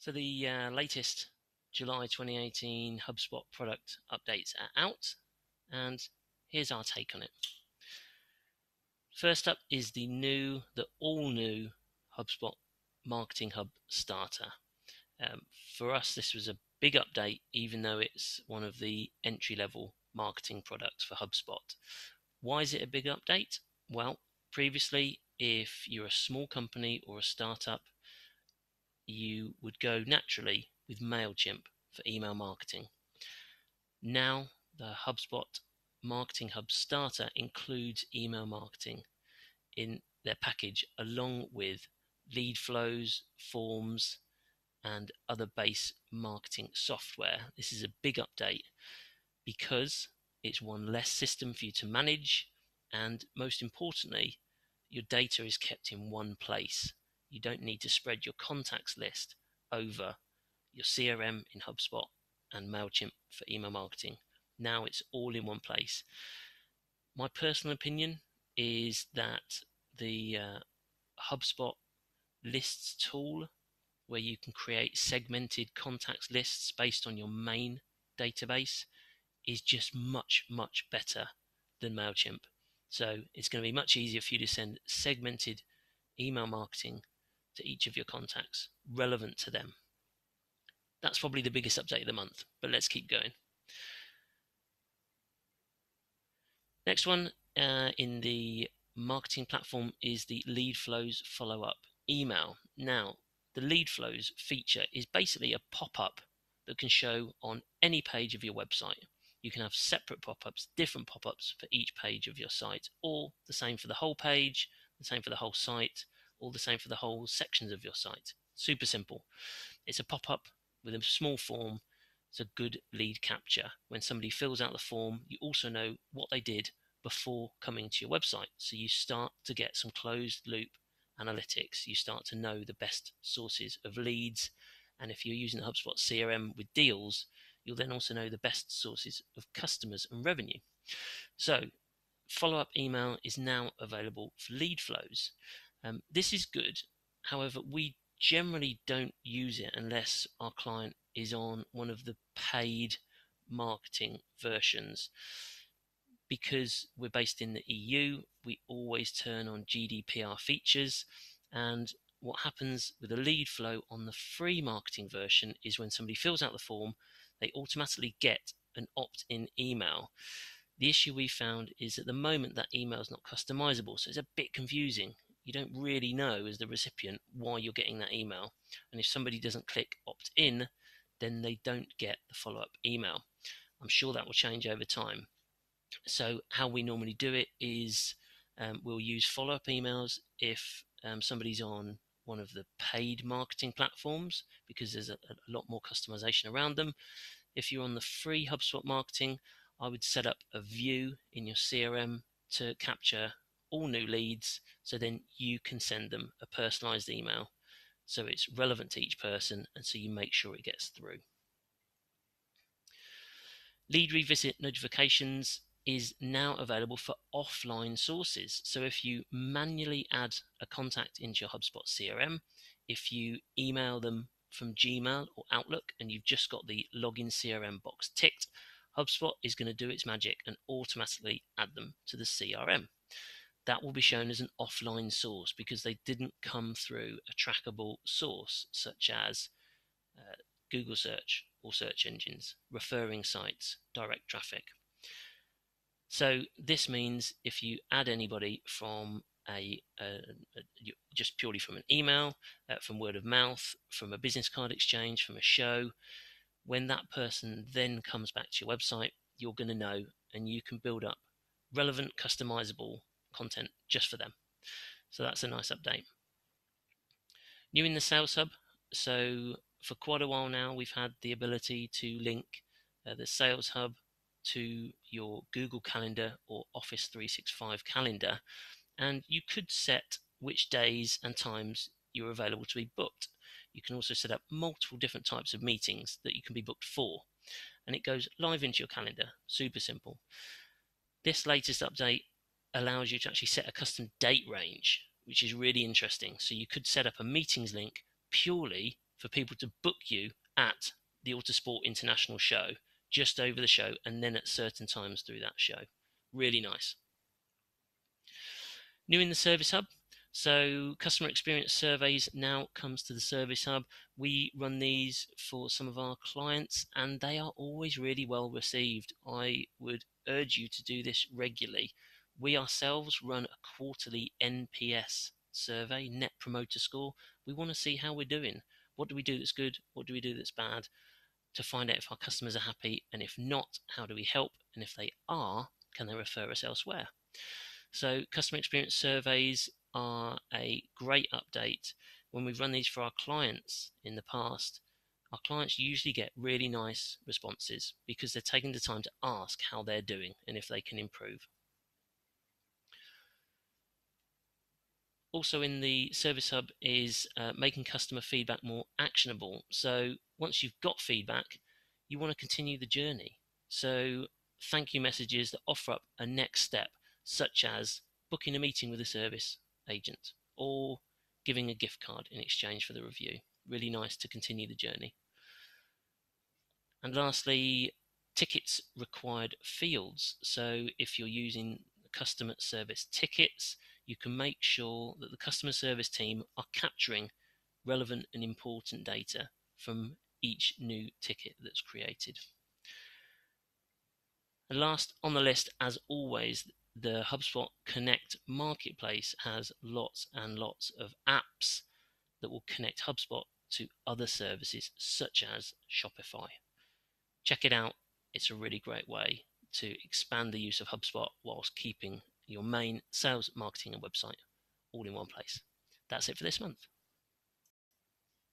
So the latest July 2018 HubSpot product updates are out, and here's our take on it. First up is the all new HubSpot Marketing Hub Starter. For us, this was a big update, even though it's one of the entry-level marketing products for HubSpot. Why is it a big update? Well, previously, if you're a small company or a startup, you would go naturally with MailChimp for email marketing. Now, the HubSpot Marketing Hub Starter includes email marketing in their package, along with lead flows, forms, and other base marketing software. This is a big update because it's one less system for you to manage, and most importantly, your data is kept in one place. You don't need to spread your contacts list over your CRM in HubSpot and MailChimp for email marketing. Now it's all in one place. My personal opinion is that the HubSpot lists tool, where you can create segmented contacts lists based on your main database, is just much better than MailChimp. So it's going to be much easier for you to send segmented email marketing to each of your contacts relevant to them. That's probably the biggest update of the month, but let's keep going. Next one in the marketing platform is the lead flows follow-up email. Now, the lead flows feature is basically a pop-up that can show on any page of your website. You can have separate pop-ups, different pop-ups for each page of your site, or the same for the whole page, the same for the whole site, or the same for the whole sections of your site. Super simple. It's a pop-up with a small form. It's a good lead capture. When somebody fills out the form, you also know what they did before coming to your website. So you start to get some closed loop analytics. You start to know the best sources of leads. And if you're using the HubSpot CRM with deals, you'll then also know the best sources of customers and revenue. So follow-up email is now available for lead flows. This is good. However, we generally don't use it unless our client is on one of the paid marketing versions. Because we're based in the EU, we always turn on GDPR features, and what happens with a lead flow on the free marketing version is when somebody fills out the form, they automatically get an opt-in email. The issue we found is at the moment that email is not customizable, so it's a bit confusing. You don't really know as the recipient why you're getting that email, and if somebody doesn't click opt-in, then they don't get the follow-up email. I'm sure that will change over time. So how we normally do it is we'll use follow-up emails if somebody's on one of the paid marketing platforms, because there's a lot more customization around them. If you're on the free HubSpot marketing, I would set up a view in your CRM to capture all new leads, so then you can send them a personalized email so it's relevant to each person, and so you make sure it gets through. Lead revisit notifications is now available for offline sources. So if you manually add a contact into your HubSpot CRM, if you email them from Gmail or Outlook and you've just got the login CRM box ticked, HubSpot is going to do its magic and automatically add them to the CRM. That will be shown as an offline source because they didn't come through a trackable source such as Google search or search engines, referring sites, direct traffic. So this means if you add anybody from just purely from an email, from word of mouth, from a business card exchange, from a show, when that person then comes back to your website, you're going to know, and you can build up relevant, customizable content just for them. So that's a nice update. New in the Sales Hub. So for quite a while now, we've had the ability to link the Sales Hub to your Google Calendar or Office 365 calendar, and you could set which days and times you're available to be booked. You can also set up multiple different types of meetings that you can be booked for, and it goes live into your calendar. Super simple. This latest update allows you to actually set a custom date range, which is really interesting. So you could set up a meetings link purely for people to book you at the Autosport International show, just over the show, and then at certain times through that show. Really nice. New in the Service Hub. So customer experience surveys now comes to the Service Hub. We run these for some of our clients and they are always really well received. I would urge you to do this regularly. We ourselves run a quarterly NPS survey, Net Promoter Score. We want to see how we're doing. What do we do that's good? What do we do that's bad? To find out if our customers are happy, and if not, how do we help? And if they are, can they refer us elsewhere? So customer experience surveys are a great update. When we've run these for our clients in the past, our clients usually get really nice responses because they're taking the time to ask how they're doing and if they can improve. Also in the Service Hub is making customer feedback more actionable. So once you've got feedback, you want to continue the journey. So thank you messages that offer up a next step, such as booking a meeting with a service agent or giving a gift card in exchange for the review. Really nice to continue the journey. And lastly, tickets required fields. So if you're using customer service tickets, you can make sure that the customer service team are capturing relevant and important data from each new ticket that's created. And last on the list, as always, the HubSpot Connect Marketplace has lots and lots of apps that will connect HubSpot to other services such as Shopify. Check it out. It's a really great way to expand the use of HubSpot whilst keeping your main sales, marketing, and website all in one place. That's it for this month.